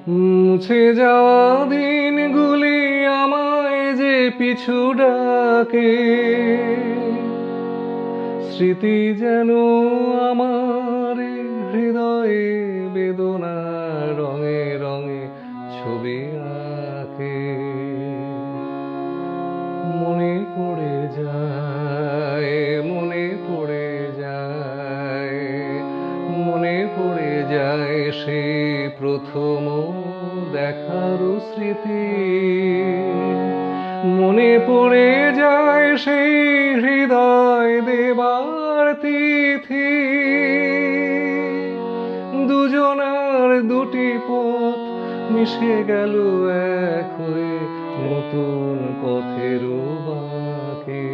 মুছে যাওয়া দিনগুলি আমায় যে পিছু ডাকে, স্মৃতি যেন আমার হৃদয়ে বেদনা রঙে রঙে ছবি আঁকে। মনে পড়ে যায়, মনে পড়ে যায়, মনে পড়ে যায় সেই প্রথম দেখার স্মৃতি। মনে পড়ে যায় সেই হৃদয় দেবার তিথি। দুজনার দুটি পথ মিশে গেল এক হয়ে নতুন পথের বাঁকে।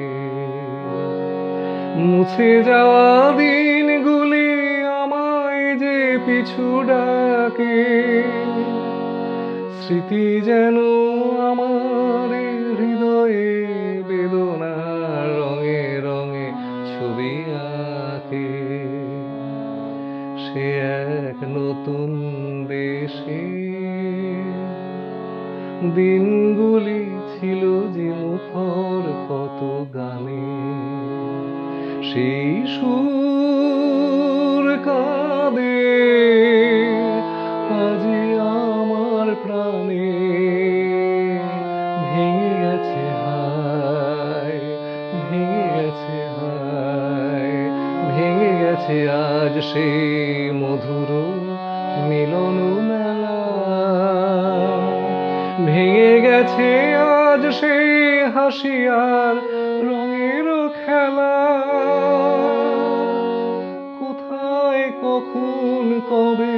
মুছে যাওয়া দিনগুলি আমায় যে পিছু ডাকে, স্মৃতি যেন আমার হৃদয়ে বেদনা রঙে রঙে ছবি আঁকে। সে এক নতুন দেশে দিনগুলি ছিল যে মুখর কত গানে। সেই সুর কাঁদে আজি আমার প্রাণে। ভেঙে গেছে হায়, ভেঙে গেছে হায়, ভেঙে গেছে আজ সেই মধুর মিলন মেলা। ভেঙে গেছে আজ সেই হাসি আর রঙের খেলা। কোথায় কখন কবে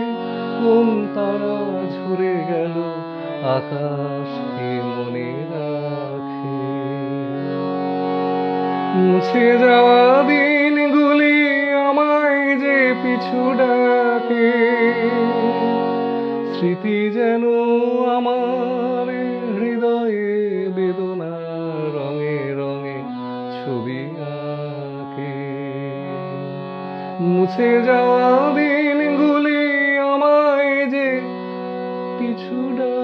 কোন তারা ঝরে গেল আকাশ কি মনে রাখে। মুছে যাওয়া দিনগুলি আমায় যে পিছু ডাকে, স্মৃতি যেন আমার হৃদয়ে বেদনা রঙে রঙে ছবি আঁকে। মুছে যাওয়া দিনগুলি আমায় যে পিছু ডাকে।